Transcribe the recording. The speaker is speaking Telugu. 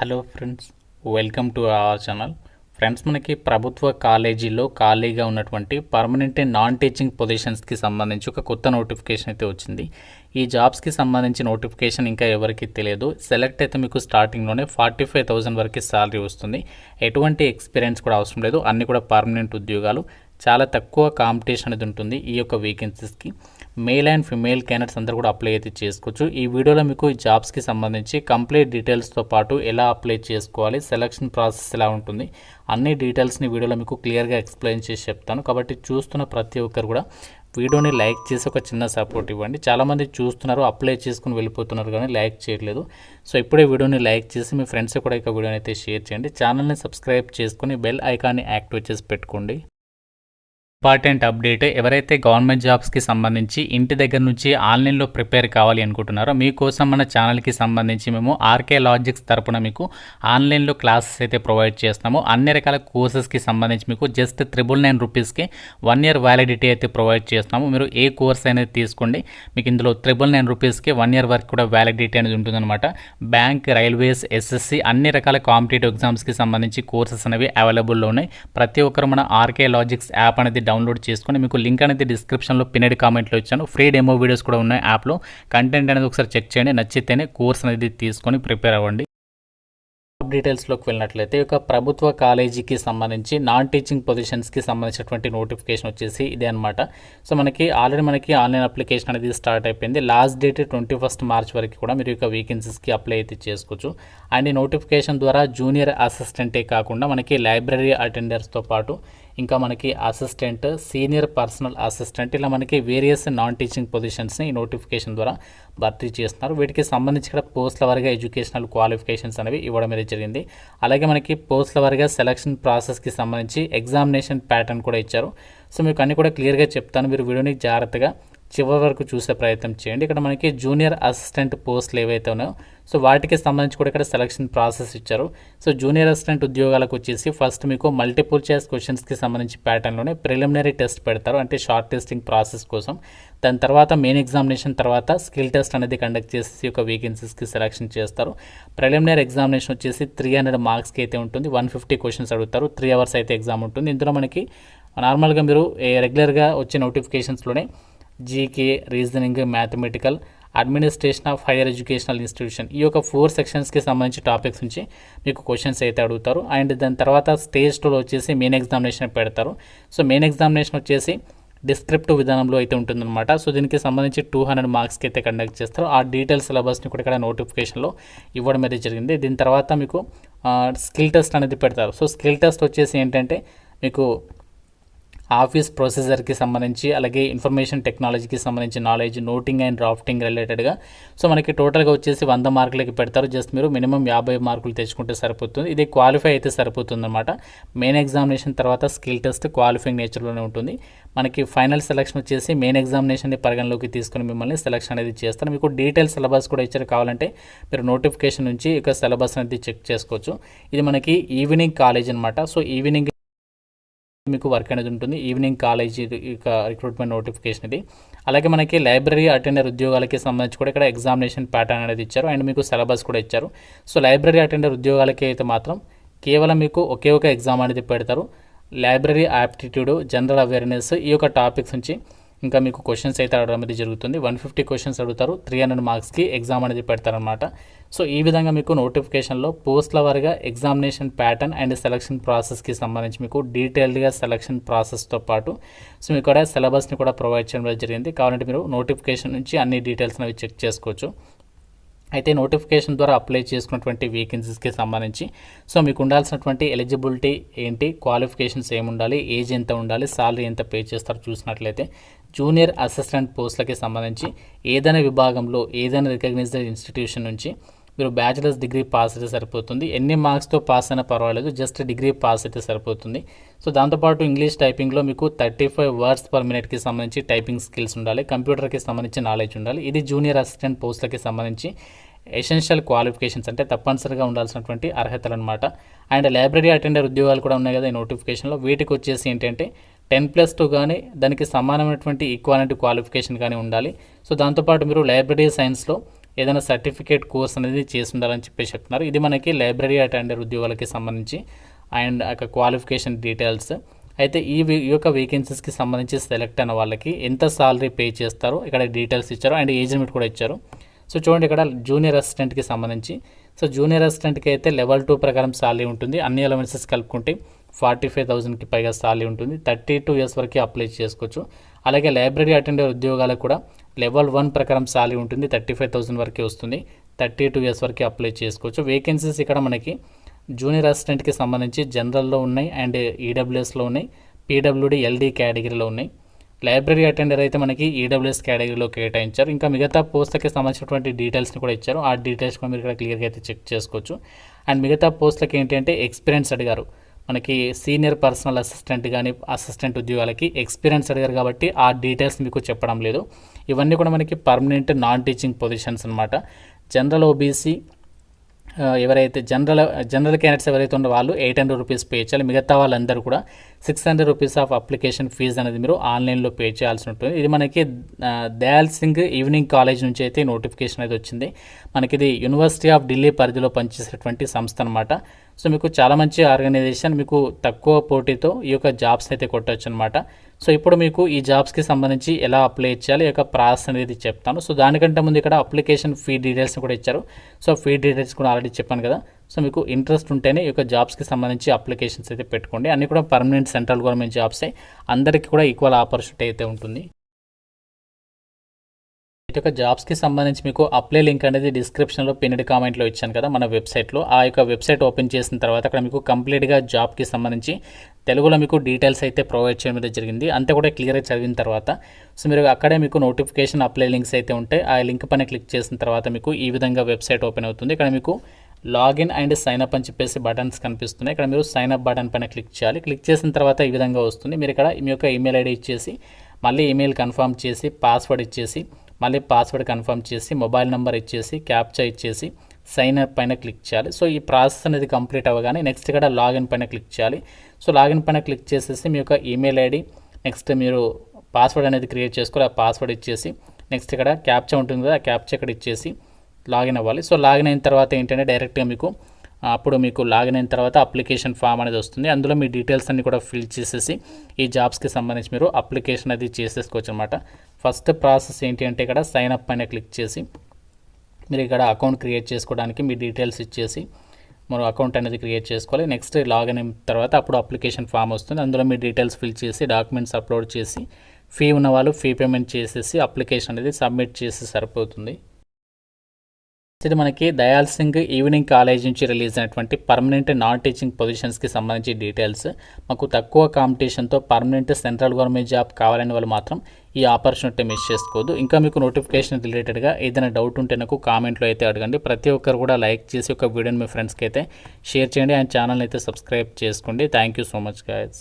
Hello friends, welcome to our channel. Friends, మనకి ప్రభుత్వ కాలేజీలో ఖాళీగా ఉన్నటువంటి పర్మనెంట్ అండ్ నాన్ టీచింగ్ పొజిషన్స్కి సంబంధించి ఒక కొత్త నోటిఫికేషన్ అయితే వచ్చింది. ఈ జాబ్స్కి సంబంధించి నోటిఫికేషన్ ఇంకా ఎవరికి తెలియదు. సెలెక్ట్ అయితే మీకు స్టార్టింగ్లోనే 45,000 వరకు శాలరీ వస్తుంది. ఎటువంటి ఎక్స్పీరియన్స్ కూడా అవసరం లేదు. అన్నీ కూడా పర్మనెంట్ ఉద్యోగాలు. చాలా తక్కువ కాంపిటీషన్ అనేది ఉంటుంది ఈ యొక్క వేకెన్సీస్కి. మేల్ అండ్ ఫిమేల్ క్యాండిడేట్స్ అందరూ కూడా అప్లై అయితే చేసుకోవచ్చు. ఈ వీడియోలో మీకు ఈ జాబ్స్కి సంబంధించి కంప్లీట్ డీటెయిల్స్తో పాటు ఎలా అప్లై చేసుకోవాలి, సెలక్షన్ ప్రాసెస్ ఎలా ఉంటుంది, అన్ని డీటెయిల్స్ని వీడియోలో మీకు క్లియర్గా ఎక్స్ప్లెయిన్ చేసి చెప్తాను. కాబట్టి చూస్తున్న ప్రతి ఒక్కరు కూడా వీడియోని లైక్ చేసి ఒక చిన్న సపోర్ట్ ఇవ్వండి. చాలామంది చూస్తున్నారు, అప్లై చేసుకుని వెళ్ళిపోతున్నారు కానీ లైక్ చేయట్లేదు. సో ఇప్పుడే వీడియోని లైక్ చేసి మీ ఫ్రెండ్స్ కూడా ఇక వీడియోని అయితే షేర్ చేయండి. ఛానల్ని సబ్స్క్రైబ్ చేసుకుని బెల్ ఐకాన్ని యాక్టివేట్ చేసి పెట్టుకోండి. ఇంపార్టెంట్ అప్డేట్, ఎవరైతే గవర్నమెంట్ జాబ్స్కి సంబంధించి ఇంటి దగ్గర నుంచి ఆన్లైన్లో ప్రిపేర్ కావాలి అనుకుంటున్నారో మీకోసం మన ఛానల్కి సంబంధించి మేము ఆర్కే లాజిక్స్ తరపున మీకు ఆన్లైన్లో క్లాసెస్ అయితే ప్రొవైడ్ చేస్తాము. అన్ని రకాల కోర్సెస్కి సంబంధించి మీకు జస్ట్ 999 రూపీస్కి 1 ఇయర్ వ్యాలిడిటీ అయితే ప్రొవైడ్ చేస్తాము. మీరు ఏ కోర్స్ అనేది తీసుకోండి, మీకు ఇందులో 999 రూపీస్కి 1 ఇయర్ వరకు కూడా వ్యాలిడిటీ అనేది ఉంటుందన్నమాట. బ్యాంక్, రైల్వేస్, ఎస్ఎస్సి అన్ని రకాల కాంపిటేటివ్ ఎగ్జామ్స్కి సంబంధించి కోర్సెస్ అనేవి అవైలబుల్లో ఉన్నాయి. ప్రతి ఒక్కరు మన ఆర్కే లాజిక్స్ యాప్ అనేది డౌన్లోడ్ చేసుకొని మీకు లింక్ అనేది డిస్క్రిప్షన్లో పిన్నెడ్ కామెంట్లో ఇచ్చాను. ఫ్రీ డెమో వీడియోస్ కూడా ఉన్నాయి యాప్లో. కంటెంట్ అనేది ఒకసారి చెక్ చేయండి, నచ్చితేనే కోర్స్ అనేది తీసుకొని ప్రిపేర్ అవ్వండి. డీటెయిల్స్లోకి వెళ్ళినట్లయితే ఒక ప్రభుత్వ కాలేజీకి సంబంధించి నాన్ టీచింగ్ పొజిషన్స్కి సంబంధించినటువంటి నోటిఫికేషన్ వచ్చేసి ఇదే అనమాట. సో మనకి ఆల్రెడీ ఆన్లైన్ అప్లికేషన్ అనేది స్టార్ట్ అయిపోయింది. లాస్ట్ డేట్ 21 మార్చ్ వరకు కూడా మీరు ఇక వేకెన్సీస్కి అప్లై అయితే చేసుకోవచ్చు. అండ్ ఈ నోటిఫికేషన్ ద్వారా జూనియర్ అసిస్టెంటే కాకుండా మనకి లైబ్రరీ అటెండర్స్తో పాటు ఇంకా మనకి అసిస్టెంట్, సీనియర్ పర్సనల్ అసిస్టెంట్ ఇలా మనకి వేరియస్ నాన్ టీచింగ్ పొజిషన్స్ని ఈ నోటిఫికేషన్ ద్వారా భర్తీ చేస్తున్నారు. వీటికి సంబంధించి కూడా పోస్టుల వారీగా ఎడ్యుకేషనల్ క్వాలిఫికేషన్స్ అనేవి ఇవ్వడం అనేది జరిగింది. అలాగే మనకి పోస్టుల వారీగా సెలక్షన్ ప్రాసెస్కి సంబంధించి ఎగ్జామినేషన్ ప్యాటర్న్ కూడా ఇచ్చారు. సో మీకు అన్ని కూడా క్లియర్గా చెప్తాను, మీరు వీడియోని జాగ్రత్తగా చివరి వరకు చూసే ప్రయత్నం చేయండి. ఇక్కడ మనకి జూనియర్ అసిస్టెంట్ పోస్టులు ఏవైతే ఉన్నాయో సో వాటికి సంబంధించి కూడా ఇక్కడ సెలక్షన్ ప్రాసెస్ ఇచ్చారు. సో జూనియర్ అసిస్టెంట్ ఉద్యోగాలకు వచ్చేసి ఫస్ట్ మీకు మల్టిపుల్ చాయిస్ క్వశ్చన్స్కి సంబంధించి ప్యాటర్న్లోనే ప్రిలిమినరీ టెస్ట్ పెడతారు, అంటే షార్ట్ టెస్టింగ్ ప్రాసెస్ కోసం. దాని తర్వాత మెయిన్ ఎగ్జామినేషన్ తర్వాత స్కిల్ టెస్ట్ అనేది కండక్ట్ చేసి ఒక వేకెన్సీస్కి సెలక్షన్ చేస్తారు. ప్రిలిమినరీ ఎగ్జామినేషన్ వచ్చేసి 300 మార్క్స్కి అయితే ఉంటుంది. 150 క్వశ్చన్స్ అడుగుతారు. 3 అవర్స్ అయితే ఎగ్జామ్ ఉంటుంది. ఇందులో మనకి నార్మల్గా మీరు రెగ్యులర్గా వచ్చే నోటిఫికేషన్స్లోనే GK, reasoning, mathematical, administration of higher educational institution ఈ యొక్క 4 సెక్షన్స్కి సంబంధించి టాపిక్స్ నుంచి మీకు క్వశ్చన్స్ అయితే అడుగుతారు. అండ్ దాని తర్వాత స్టేజ్ 2లో వచ్చేసి మెయిన్ ఎగ్జామినేషన్ పెడతారు. సో మెయిన్ ఎగ్జామినేషన్ వచ్చేసి డిస్క్రిప్టివ్ విధానంలో అయితే ఉంటుందన్నమాట. సో దీనికి సంబంధించి 200 మార్క్స్కి అయితే కండక్ట్ చేస్తారు. ఆ డీటెయిల్ సిలబస్ని కూడా ఇక్కడ నోటిఫికేషన్లో ఇవ్వడం అయితే జరిగింది. దీని తర్వాత మీకు స్కిల్ టెస్ట్ అనేది పెడతారు. సో స్కిల్ టెస్ట్ వచ్చేసి ఏంటంటే మీకు ఆఫీస్ ప్రొసీజర్కి సంబంధించి అలాగే ఇన్ఫర్మేషన్ టెక్నాలజీకి సంబంధించి నాలెడ్జ్, నోటింగ్ అండ్ డ్రాఫ్టింగ్ రిలేటెడ్గా సో మనకి టోటల్గా వచ్చేసి 100 మార్కులకి పెడతారు. జస్ట్ మీరు మినిమం 50 మార్కులు తెచ్చుకుంటే సరిపోతుంది. ఇది క్వాలిఫై అయితే సరిపోతుంది అనమాట. మెయిన్ ఎగ్జామినేషన్ తర్వాత స్కిల్ టెస్ట్ క్వాలిఫైయింగ్ నేచర్లోనే ఉంటుంది. మనకి ఫైనల్ సెలక్షన్ వచ్చేసి మెయిన్ ఎగ్జామినేషన్ని పరిగణలోకి తీసుకుని మిమ్మల్ని సెలక్షన్ అనేది చేస్తారు. మీకు డీటెయిల్ సిలబస్ కూడా ఇచ్చారు, కావాలంటే మీరు నోటిఫికేషన్ నుంచి ఇక సిలబస్ అనేది చెక్ చేసుకోవచ్చు. ఇది మనకి ఈవినింగ్ కాలేజ్ అనమాట. సో ఈవినింగ్ మీకు వర్క్ అనేది ఉంటుంది. ఈవినింగ్ కాలేజీ ఇక రిక్రూట్మెంట్ నోటిఫికేషన్ ఇది. అలాగే మనకి లైబ్రరీ అటెండర్ ఉద్యోగాలకి సంబంధించి కూడా ఇక్కడ ఎగ్జామినేషన్ ప్యాటర్న్ అనేది ఇచ్చారు. అండ్ మీకు సిలబస్ కూడా ఇచ్చారు. సో లైబ్రరీ అటెండర్ ఉద్యోగాలకి అయితే మాత్రం కేవలం మీకు ఒకే ఒక ఎగ్జామ్ అనేది పెడతారు. లైబ్రరీ యాప్టిట్యూడ్, జనరల్ అవేర్నెస్ ఈ యొక్క టాపిక్స్ నుంచి ఇంకా మీకు క్వశ్చన్స్ అయితే అడగడం అనేది జరుగుతుంది. 150 క్వశ్చన్స్ అడుగుతారు. 300 మార్క్స్కి ఎగ్జామ్ అనేది పెడతారనమాట. సో ఈ విధంగా మీకు నోటిఫికేషన్లో పోస్టుల వారీగా ఎగ్జామినేషన్ ప్యాటర్న్ అండ్ సెలక్షన్ ప్రాసెస్కి సంబంధించి మీకు డీటెయిల్డ్గా సెలక్షన్ ప్రాసెస్తో పాటు సో మీకు కూడా సిలబస్ని కూడా ప్రొవైడ్ చేయడం జరిగింది. కావాలంటే మీరు నోటిఫికేషన్ నుంచి అన్ని డీటెయిల్స్ అనేవి చెక్ చేసుకోవచ్చు. అయితే నోటిఫికేషన్ ద్వారా అప్లై చేసుకున్నటువంటి వేకెన్సీస్కి సంబంధించి సో మీకు ఉండాల్సినటువంటి ఎలిజిబిలిటీ ఏంటి, క్వాలిఫికేషన్స్ ఏముండాలి, ఏజ్ ఎంత ఉండాలి, సాలరీ ఎంత పే చేస్తారో చూసినట్లయితే జూనియర్ అసిస్టెంట్ పోస్టులకి సంబంధించి ఏదైనా విభాగంలో ఏదైనా రికగ్నైజ్డ్ ఇన్స్టిట్యూషన్ నుంచి మీరు బ్యాచిలర్స్ డిగ్రీ పాస్ అయితే సరిపోతుంది. ఎన్ని మార్క్స్తో పాస్ అయినా పర్వాలేదు, జస్ట్ డిగ్రీ పాస్ అయితే సరిపోతుంది. సో దాంతోపాటు ఇంగ్లీష్ టైపింగ్లో మీకు 35 వర్డ్స్ పర్ మినిట్కి సంబంధించి టైపింగ్ స్కిల్స్ ఉండాలి. కంప్యూటర్కి సంబంధించి నాలెడ్జ్ ఉండాలి. ఇది జూనియర్ అసిస్టెంట్ పోస్టులకి సంబంధించి ఎసెన్షియల్ క్వాలిఫికేషన్స్, అంటే తప్పనిసరిగా ఉండాల్సినటువంటి అర్హతలు అనమాట. అండ్ లైబ్రరీ అటెండర్ ఉద్యోగాలు కూడా ఉన్నాయి కదా ఈ నోటిఫికేషన్లో. వీటికి వచ్చేసి ఏంటంటే 10+2 కానీ దానికి సమానమైనటువంటి ఈక్వాలిటీ క్వాలిఫికేషన్ కానీ ఉండాలి. సో దాంతోపాటు మీరు లైబ్రరీ సైన్స్లో ఏదైనా సర్టిఫికేట్ కోర్స్ అనేది చేసి ఉండాలని చెప్పేసి చెప్తున్నారు. ఇది మనకి లైబ్రరీ అటెండర్ ఉద్యోగాలకి సంబంధించి అండ్ క్వాలిఫికేషన్ డీటెయిల్స్. అయితే ఈ యొక్క వేకెన్సీస్కి సంబంధించి సెలెక్ట్ అయిన వాళ్ళకి ఎంత సాలరీ పే చేస్తారో ఇక్కడ డీటెయిల్స్ ఇచ్చారు అండ్ ఏజ్ లిమిట్ కూడా ఇచ్చారు. సో చూడండి ఇక్కడ జూనియర్ అసిస్టెంట్కి సంబంధించి, సో జూనియర్ అసిస్టెంట్కి అయితే లెవెల్ 2 ప్రకారం సాలరీ ఉంటుంది. అన్ని అలవెన్సెస్ కలుపుకుంటే 45,000కి పైగా సాలరీ ఉంటుంది. 32 ఇయర్స్ వరకు అప్లై చేసుకోవచ్చు. అలాగే లైబ్రరీ అటెండర్ ఉద్యోగాలకు కూడా లెవెల్ 1 ప్రకారం సాలరీ ఉంటుంది. 35,000 వరకు వస్తుంది. 32 ఇయర్స్ వరకు అప్లై చేసుకోవచ్చు. వేకెన్సీస్ ఇక్కడ మనకి జూనియర్ అసిస్టెంట్కి సంబంధించి జనరల్లో ఉన్నాయి అండ్ ఈడబ్ల్యూఎస్లో ఉన్నాయి, పీడబ్ల్యూడి ఎల్డీ కేటగిరీలో ఉన్నాయి. లైబ్రరీ అటెండర్ అయితే మనకి ఈడబ్ల్యూఎస్ కేటగిరీలో కేటాయించారు. ఇంకా మిగతా పోస్టులకి సంబంధించినటువంటి డీటెయిల్స్ని కూడా ఇచ్చారు. ఆ డీటెయిల్స్ కూడా మీరు ఇక్కడ క్లియర్గా అయితే చెక్ చేసుకోవచ్చు. అండ్ మిగతా పోస్టులకి ఏంటంటే ఎక్స్పీరియన్స్ అడిగారు. మనకి సీనియర్ పర్సనల్ అసిస్టెంట్ కానీ అసిస్టెంట్ ఉద్యోగాలకి ఎక్స్పీరియన్స్ అడిగారు కాబట్టి ఆ డీటెయిల్స్ మీకు చెప్పడం లేదు. ఇవన్నీ కూడా మనకి పర్మనెంట్ నాన్ టీచింగ్ పొజిషన్స్ అనమాట. జనరల్ ఓబీసీ ఎవరైతే జనరల్ క్యాండిడేట్స్ ఎవరైతే ఉన్నారో వాళ్ళు 800 రూపీస్ పే చేయాలి. మిగతా వాళ్ళందరూ కూడా 600 రూపీస్ ఆఫ్ అప్లికేషన్ ఫీజు అనేది మీరు ఆన్లైన్లో పే చేయాల్సి ఉంటుంది. ఇది మనకి దయాల్ సింగ్ ఈవినింగ్ కాలేజ్ నుంచి అయితే నోటిఫికేషన్ అయితే వచ్చింది. మనకి ఇది యూనివర్సిటీ ఆఫ్ ఢిల్లీ పరిధిలో పనిచేసేటువంటి సంస్థ అనమాట. సో మీకు చాలా మంచి ఆర్గనైజేషన్, మీకు తక్కువ పోటీతో ఈ యొక్క జాబ్స్ అయితే కొట్టవచ్చు అనమాట. సో ఇప్పుడు మీకు ఈ జాబ్స్కి సంబంధించి ఎలా అప్లై చేయాలి, ఈ యొక్క ప్రాసెస్ అనేది చెప్తాను. సో దానికంటే ముందు ఇక్కడ అప్లికేషన్ ఫీ డీటెయిల్స్ని కూడా ఇచ్చారు. సో ఫీ డీటెయిల్స్ కూడా ఆల్రెడీ చెప్పాను కదా. సో మీకు ఇంట్రెస్ట్ ఉంటేనే ఈ యొక్క జాబ్స్కి సంబంధించి అప్లికేషన్స్ అయితే పెట్టుకోండి. అన్నీ కూడా పర్మనెంట్ సెంట్రల్ గవర్నమెంట్ జాబ్సే, అందరికీ కూడా ఈక్వల్ ఆపర్చునిటీ అయితే ఉంటుంది. ఈ యొక్క జాబ్స్కి సంబంధించి మీకు అప్లై లింక్ అనేది డిస్క్రిప్షన్లో పిన్డ్ కామెంట్లో ఇచ్చాను కదా మన వెబ్సైట్లో. ఆ యొక్క వెబ్సైట్ ఓపెన్ చేసిన తర్వాత అక్కడ మీకు కంప్లీట్గా జాబ్కి సంబంధించి తెలుగులో మీకు డీటెయిల్స్ అయితే ప్రొవైడ్ చేయడం జరిగింది. అంతే కూడా క్లియర్గా చదివిన తర్వాత సో మీరు అక్కడే మీకు నోటిఫికేషన్ అప్లై లింక్స్ అయితే ఉంటాయి. ఆ లింక్ పైన క్లిక్ చేసిన తర్వాత మీకు ఈ విధంగా వెబ్సైట్ ఓపెన్ అవుతుంది. ఇక్కడ మీకు లాగిన్ అండ్ సైన్ అప్ అని చెప్పేసి బటన్స్ కనిపిస్తున్నాయి. ఇక్కడ మీరు సైన్ అప్ బటన్ పైన క్లిక్ చేయాలి. క్లిక్ చేసిన తర్వాత ఈ విధంగా వస్తుంది. మీరు ఇక్కడ మీ యొక్క ఈమెయిల్ ఐడి ఇచ్చేసి మళ్ళీ ఈమెయిల్ కన్ఫర్మ్ చేసి పాస్వర్డ్ ఇచ్చేసి మళ్ళీ పాస్వర్డ్ కన్ఫర్మ్ చేసి మొబైల్ నెంబర్ ఇచ్చేసి క్యాప్చా ఇచ్చేసి సైన్ అప్ పైన క్లిక్ చేయాలి. సో ఈ ప్రాసెస్ అనేది కంప్లీట్ అవ్వగానే నెక్స్ట్ ఇక్కడ లాగిన్ పైన క్లిక్ చేయాలి. సో లాగిన్ పైన క్లిక్ చేసేసి మీ యొక్క ఈమెయిల్ ఐడి నెక్స్ట్ మీరు పాస్వర్డ్ అనేది క్రియేట్ చేసుకోవాలి. ఆ పాస్వర్డ్ ఇచ్చేసి నెక్స్ట్ ఇక్కడ క్యాప్చా ఉంటుంది కదా, ఆ క్యాప్చా ఇక్కడ ఇచ్చేసి లాగిన్ అవ్వాలి. సో లాగిన్ అయిన తర్వాత ఏంటంటే డైరెక్ట్గా మీకు అప్పుడు మీకు లాగిన్ అయిన తర్వాత అప్లికేషన్ ఫామ్ అనేది వస్తుంది. అందులో మీ డీటెయిల్స్ అన్ని కూడా ఫిల్ చేసేసి ఈ జాబ్స్కి సంబంధించి మీరు అప్లికేషన్ అది చేసేసుకోవచ్చు అనమాట. ఫస్ట్ ప్రాసెస్ ఏంటి అంటే ఇక్కడ సైన్ అప్ పైన క్లిక్ చేసి మీరు ఇక్కడ అకౌంట్ క్రియేట్ చేసుకోవడానికి మీ డీటెయిల్స్ ఇచ్చేసి మీరు అకౌంట్ అనేది క్రియేట్ చేసుకోవాలి. నెక్స్ట్ లాగిన్ అయిన తర్వాత అప్పుడు అప్లికేషన్ ఫామ్ వస్తుంది. అందులో మీ డీటెయిల్స్ ఫిల్ చేసి డాక్యుమెంట్స్ అప్లోడ్ చేసి ఫీ ఉన్న వాళ్ళు ఫీ పేమెంట్ చేసేసి అప్లికేషన్ అనేది సబ్మిట్ చేసి సరిపోతుంది. ఇది మనకి దయాల్ సింగ్ ఈవినింగ్ కాలేజ్ నుంచి రిలీజ్ అయినటువంటి పర్మనెంట్ నాన్ టీచింగ్ పొజిషన్స్కి సంబంధించి డీటెయిల్స్. మాకు తక్కువ కాంపిటీషన్తో పర్మనెంట్ సెంట్రల్ గవర్నమెంట్ జాబ్ కావాలని వాళ్ళు మాత్రం ఈ ఆపర్చునిటీ మిస్ చేసుకోవద్దు. ఇంకా మీకు నోటిఫికేషన్ రిలేటెడ్గా ఏదైనా డౌట్ ఉంటే నాకు కామెంట్లో అయితే అడగండి. ప్రతి ఒక్కరు కూడా లైక్ చేసి ఒక వీడియోని మీ ఫ్రెండ్స్కి అయితే షేర్ చేయండి. అండ్ ఛానల్ని అయితే సబ్స్క్రైబ్ చేసుకోండి. Thank you so much guys.